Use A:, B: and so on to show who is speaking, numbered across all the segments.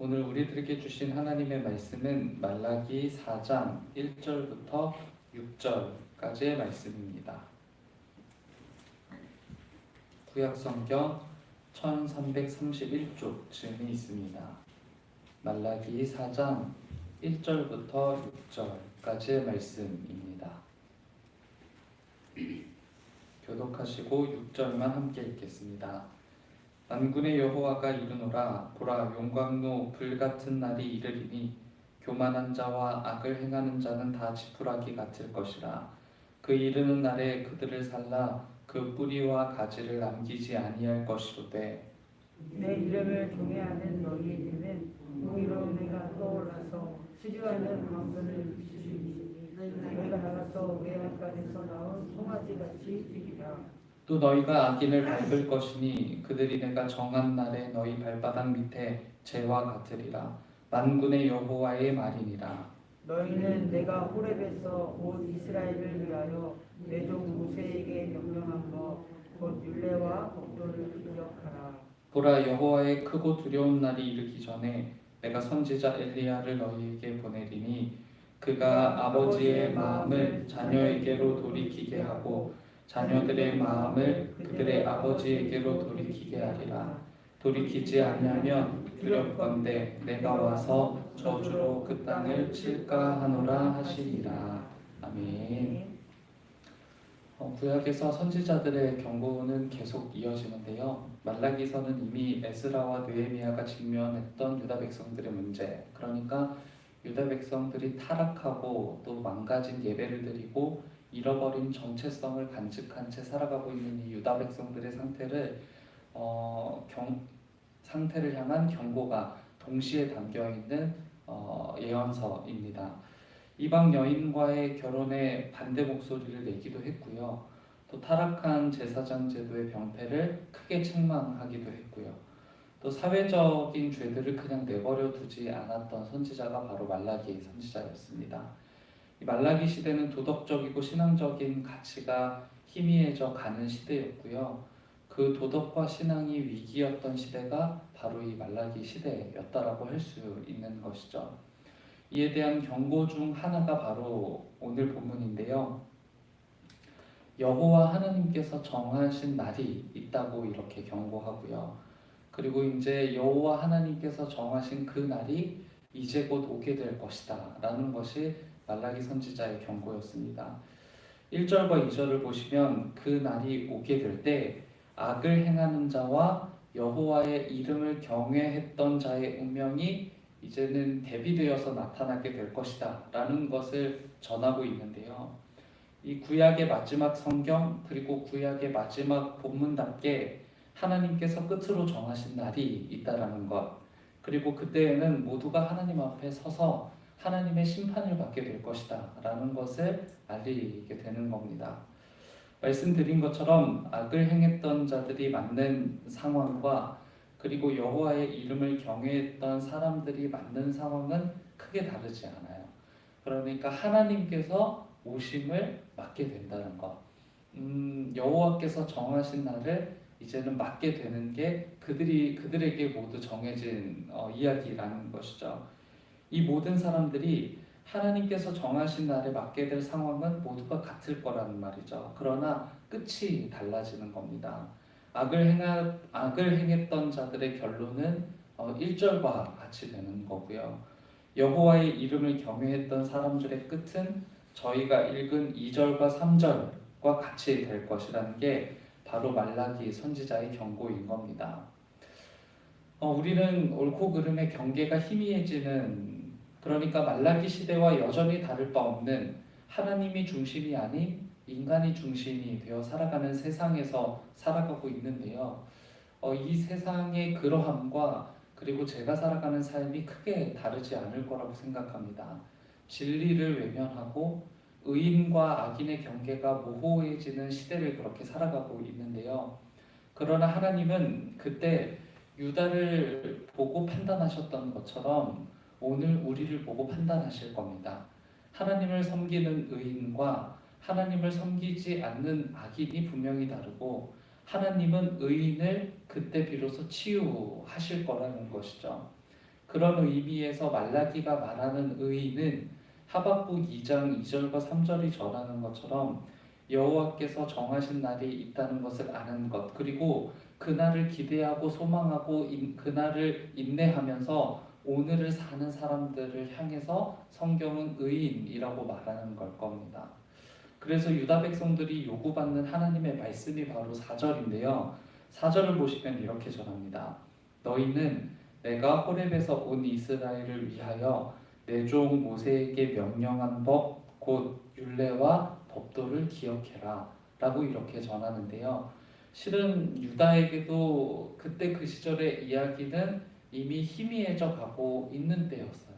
A: 오늘 우리들에게 주신 하나님의 말씀은 말라기 4장 1절부터 6절까지의 말씀입니다. 구약성경 1331쪽쯤에 있습니다. 말라기 4장 1절부터 6절까지의 말씀입니다. 교독하시고 6절만 함께 읽겠습니다. 만군의 여호와가 이르노라. 보라, 용광로 불같은 날이 이르리니 교만한 자와 악을 행하는 자는 다 지푸라기 같을 것이라. 그 이르는 날에 그들을 살라 그 뿌리와 가지를 남기지 아니할 것이로되
B: 내 이름을 경외하는 너희에게는 공의로 내가 떠올라서 수주하는 방편을 비추시니 너희가 나가서 외양간에서 나온 송아지같이 되리라.
A: 또 너희가 악인을 밟을 것이니 그들이 내가 정한 날에 너희 발바닥 밑에 재와 같으리라. 만군의 여호와의 말이니라.
B: 너희는 내가 호렙에서 온 이스라엘을 위하여 내 종 모세에게 명령한 것 곧 율례와 법도를 기억하라.
A: 보라, 여호와의 크고 두려운 날이 이르기 전에 내가 선지자 엘리야를 너희에게 보내리니 그가 아버지의 마음을 자녀에게로 돌이키게 하고 자녀들의 마음을 그들의 아버지에게로 돌이키게 하리라. 돌이키지 아니하면 두렵건대 내가 와서 저주로 그 땅을 칠까 하노라 하시니라. 아멘. 구약에서 선지자들의 경고는 계속 이어지는데요. 말라기서는 이미 에스라와 느헤미야가 직면했던 유다 백성들의 문제, 그러니까 유다 백성들이 타락하고 또 망가진 예배를 드리고 잃어버린 정체성을 간직한 채 살아가고 있는 이 유다 백성들의 상태를 향한 경고가 동시에 담겨 있는 예언서입니다. 이방 여인과의 결혼에 반대 목소리를 내기도 했고요. 또 타락한 제사장 제도의 병폐를 크게 책망하기도 했고요. 또 사회적인 죄들을 그냥 내버려 두지 않았던 선지자가 바로 말라기 선지자였습니다. 이 말라기 시대는 도덕적이고 신앙적인 가치가 희미해져 가는 시대였고요. 그 도덕과 신앙이 위기였던 시대가 바로 이 말라기 시대였다라고 할 수 있는 것이죠. 이에 대한 경고 중 하나가 바로 오늘 본문인데요. 여호와 하나님께서 정하신 날이 있다고 이렇게 경고하고요. 그리고 이제 여호와 하나님께서 정하신 그 날이 이제 곧 오게 될 것이다 라는 것이 말라기 선지자의 경고였습니다. 1절과 2절을 보시면 그 날이 오게 될 때 악을 행하는 자와 여호와의 이름을 경외했던 자의 운명이 이제는 대비되어서 나타나게 될 것이다 라는 것을 전하고 있는데요. 이 구약의 마지막 성경 그리고 구약의 마지막 본문답게 하나님께서 끝으로 정하신 날이 있다라는 것, 그리고 그때에는 모두가 하나님 앞에 서서 하나님의 심판을 받게 될 것이다 라는 것을 알리게 되는 겁니다. 말씀드린 것처럼 악을 행했던 자들이 맞는 상황과 그리고 여호와의 이름을 경외했던 사람들이 맞는 상황은 크게 다르지 않아요. 그러니까 하나님께서 오심을 맞게 된다는 것. 여호와께서 정하신 날을 이제는 맞게 되는 게 그들에게 모두 정해진 이야기라는 것이죠. 이 모든 사람들이 하나님께서 정하신 날에 맞게 될 상황은 모두가 같을 거라는 말이죠. 그러나 끝이 달라지는 겁니다. 악을 행했던 자들의 결론은 1절과 같이 되는 거고요. 여호와의 이름을 경외했던 사람들의 끝은 저희가 읽은 2절과 3절과 같이 될 것이라는 게 바로 말라기 선지자의 경고인 겁니다. 우리는 옳고 그름의 경계가 희미해지는, 그러니까 말라기 시대와 여전히 다를 바 없는 하나님이 중심이 아닌 인간이 중심이 되어 살아가는 세상에서 살아가고 있는데요. 이 세상의 그러함과 그리고 제가 살아가는 삶이 크게 다르지 않을 거라고 생각합니다. 진리를 외면하고 의인과 악인의 경계가 모호해지는 시대를 그렇게 살아가고 있는데요. 그러나 하나님은 그때 유다를 보고 판단하셨던 것처럼 오늘 우리를 보고 판단하실 겁니다. 하나님을 섬기는 의인과 하나님을 섬기지 않는 악인이 분명히 다르고 하나님은 의인을 그때 비로소 치유하실 거라는 것이죠. 그런 의미에서 말라기가 말하는 의는 하박국 2장 2절과 3절이 전하는 것처럼 여호와께서 정하신 날이 있다는 것을 아는 것, 그리고 그날을 기대하고 소망하고 그날을 인내하면서 오늘을 사는 사람들을 향해서 성경은 의인이라고 말하는 걸 겁니다. 그래서 유다 백성들이 요구받는 하나님의 말씀이 바로 4절인데요. 4절을 보시면 이렇게 전합니다. 너희는 내가 호렙에서 온 이스라엘을 위하여 내 종 모세에게 명령한 법 곧 율례와 법도를 기억해라 라고 이렇게 전하는데요. 실은 유다에게도 그때 그 시절의 이야기는 이미 희미해져 가고 있는 때였어요.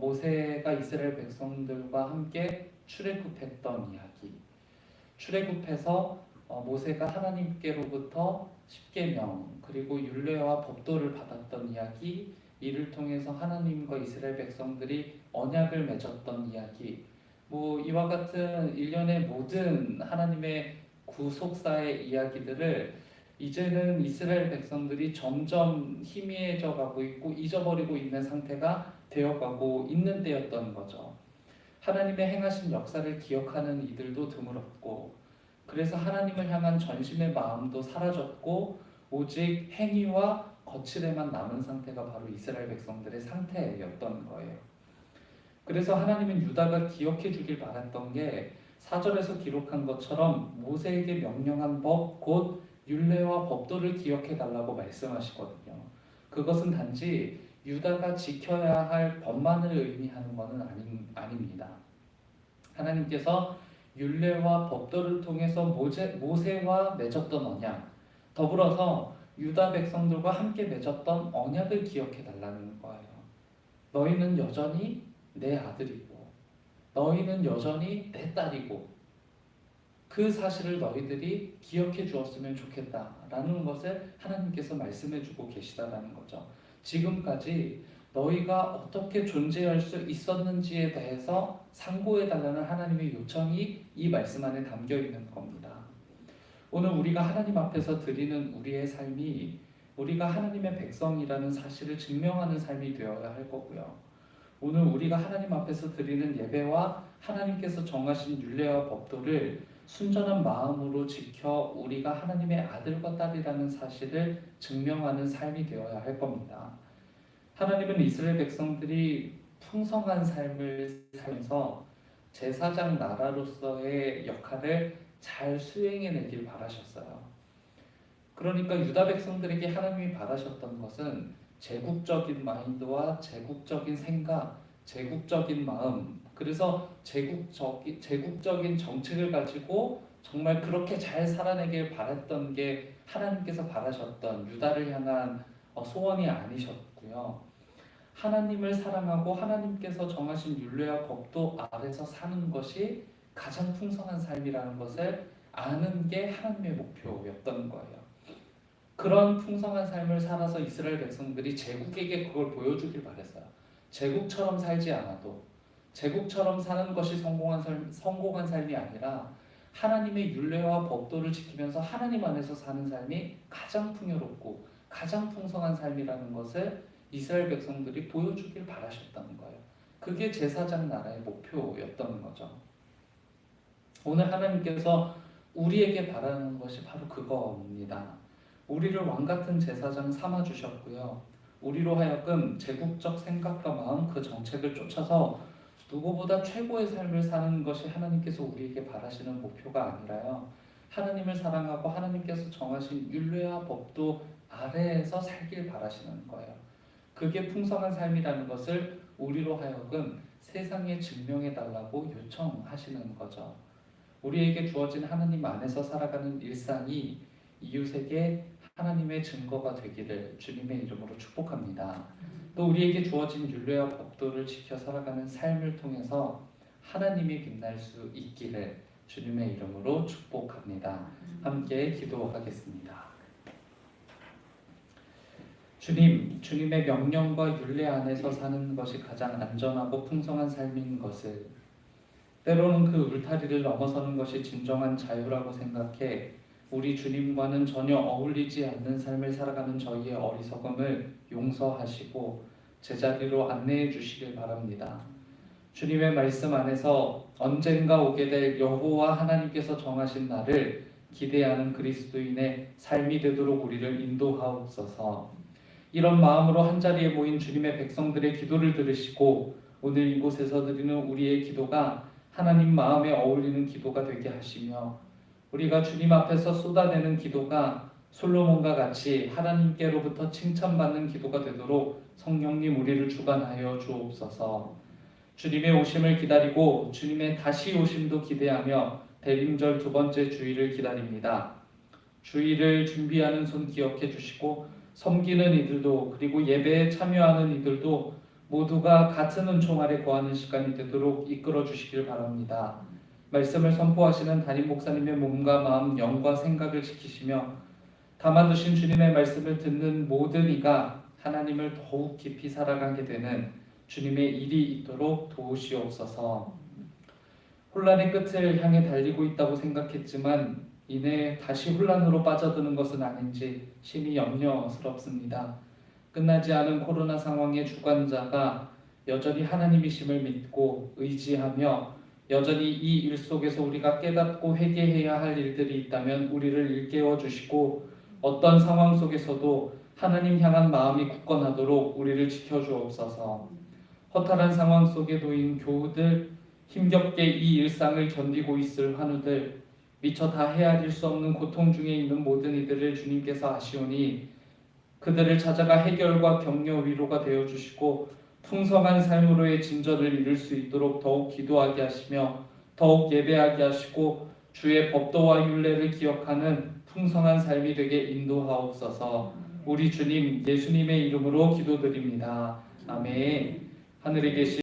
A: 모세가 이스라엘 백성들과 함께 출애굽했던 이야기, 출애굽해서 모세가 하나님께로부터 십계명 그리고 율례와 법도를 받았던 이야기, 이를 통해서 하나님과 이스라엘 백성들이 언약을 맺었던 이야기, 이와 같은 일련의 모든 하나님의 구속사의 이야기들을 이제는 이스라엘 백성들이 점점 희미해져 가고 있고 잊어버리고 있는 상태가 되어가고 있는 때였던 거죠. 하나님의 행하신 역사를 기억하는 이들도 드물었고, 그래서 하나님을 향한 전심의 마음도 사라졌고 오직 행위와 거칠에만 남은 상태가 바로 이스라엘 백성들의 상태였던 거예요. 그래서 하나님은 유다가 기억해 주길 바랐던 게 4절에서 기록한 것처럼 모세에게 명령한 법 곧 율례와 법도를 기억해 달라고 말씀하시거든요. 그것은 단지 유다가 지켜야 할 법만을 의미하는 것은 아닙니다. 하나님께서 율례와 법도를 통해서 모세와 맺었던 언약, 더불어서 유다 백성들과 함께 맺었던 언약을 기억해 달라는 거예요. 너희는 여전히 내 아들이고 너희는 여전히 내 딸이고 그 사실을 너희들이 기억해 주었으면 좋겠다라는 것을 하나님께서 말씀해 주고 계시다라는 거죠. 지금까지 너희가 어떻게 존재할 수 있었는지에 대해서 상고해 달라는 하나님의 요청이 이 말씀 안에 담겨 있는 겁니다. 오늘 우리가 하나님 앞에서 드리는 우리의 삶이 우리가 하나님의 백성이라는 사실을 증명하는 삶이 되어야 할 거고요. 오늘 우리가 하나님 앞에서 드리는 예배와 하나님께서 정하신 율례와 법도를 순전한 마음으로 지켜 우리가 하나님의 아들과 딸이라는 사실을 증명하는 삶이 되어야 할 겁니다. 하나님은 이스라엘 백성들이 풍성한 삶을 살면서 제사장 나라로서의 역할을 잘 수행해내길 바라셨어요. 그러니까 유다 백성들에게 하나님이 바라셨던 것은 제국적인 마인드와 제국적인 생각, 제국적인 마음, 그래서 제국적인 정책을 가지고 정말 그렇게 잘 살아내길 바랐던 게 하나님께서 바라셨던 유다를 향한 소원이 아니셨고요. 하나님을 사랑하고 하나님께서 정하신 율례와 법도 아래서 사는 것이 가장 풍성한 삶이라는 것을 아는 게 하나님의 목표였던 거예요. 그런 풍성한 삶을 살아서 이스라엘 백성들이 제국에게 그걸 보여주길 바랬어요. 제국처럼 살지 않아도 제국처럼 사는 것이 성공한 삶이 아니라 하나님의 율례와 법도를 지키면서 하나님 안에서 사는 삶이 가장 풍요롭고 가장 풍성한 삶이라는 것을 이스라엘 백성들이 보여주길 바라셨다는 거예요. 그게 제사장 나라의 목표였던 거죠. 오늘 하나님께서 우리에게 바라는 것이 바로 그겁니다. 우리를 왕같은 제사장 삼아 주셨고요. 우리로 하여금 제국적 생각과 마음, 그 정책을 쫓아서 누구보다 최고의 삶을 사는 것이 하나님께서 우리에게 바라시는 목표가 아니라요. 하나님을 사랑하고 하나님께서 정하신 율례와 법도 아래에서 살길 바라시는 거예요. 그게 풍성한 삶이라는 것을 우리로 하여금 세상에 증명해 달라고 요청하시는 거죠. 우리에게 주어진 하나님 안에서 살아가는 일상이 이웃에게 하나님의 증거가 되기를 주님의 이름으로 축복합니다. 또 우리에게 주어진 율례와 법도를 지켜 살아가는 삶을 통해서 하나님이 빛날 수 있기를 주님의 이름으로 축복합니다. 함께 기도하겠습니다. 주님, 주님의 명령과 율례 안에서 사는 것이 가장 안전하고 풍성한 삶인 것을, 때로는 그 울타리를 넘어서는 것이 진정한 자유라고 생각해 우리 주님과는 전혀 어울리지 않는 삶을 살아가는 저희의 어리석음을 용서하시고 제자리로 안내해 주시길 바랍니다. 주님의 말씀 안에서 언젠가 오게 될 여호와 하나님께서 정하신 날을 기대하는 그리스도인의 삶이 되도록 우리를 인도하옵소서. 이런 마음으로 한자리에 모인 주님의 백성들의 기도를 들으시고 오늘 이곳에서 드리는 우리의 기도가 하나님 마음에 어울리는 기도가 되게 하시며 우리가 주님 앞에서 쏟아내는 기도가 솔로몬과 같이 하나님께로부터 칭찬받는 기도가 되도록 성령님 우리를 주관하여 주옵소서. 주님의 오심을 기다리고 주님의 다시 오심도 기대하며 대림절 두 번째 주일을 기다립니다. 주일을 준비하는 손 기억해 주시고 섬기는 이들도 그리고 예배에 참여하는 이들도 모두가 같은 은총 아래 거하는 시간이 되도록 이끌어 주시길 바랍니다. 말씀을 선포하시는 담임 목사님의 몸과 마음, 영과 생각을 지키시며 담아두신 주님의 말씀을 듣는 모든 이가 하나님을 더욱 깊이 살아가게 되는 주님의 일이 있도록 도우시옵소서. 혼란의 끝을 향해 달리고 있다고 생각했지만 이내 다시 혼란으로 빠져드는 것은 아닌지 심히 염려스럽습니다. 끝나지 않은 코로나 상황의 주관자가 여전히 하나님이심을 믿고 의지하며 여전히 이 일 속에서 우리가 깨닫고 회개해야 할 일들이 있다면 우리를 일깨워 주시고 어떤 상황 속에서도 하나님 향한 마음이 굳건하도록 우리를 지켜주옵소서. 허탈한 상황 속에 놓인 교우들, 힘겹게 이 일상을 견디고 있을 환우들, 미처 다 헤아릴 수 없는 고통 중에 있는 모든 이들을 주님께서 아시오니 그들을 찾아가 해결과 격려 위로가 되어 주시고 풍성한 삶으로의 진전을 이룰 수 있도록 더욱 기도하게 하시며 더욱 예배하게 하시고 주의 법도와 율례를 기억하는 풍성한 삶이 되게 인도하옵소서. 우리 주님 예수님의 이름으로 기도드립니다. 아멘. 하늘에 계신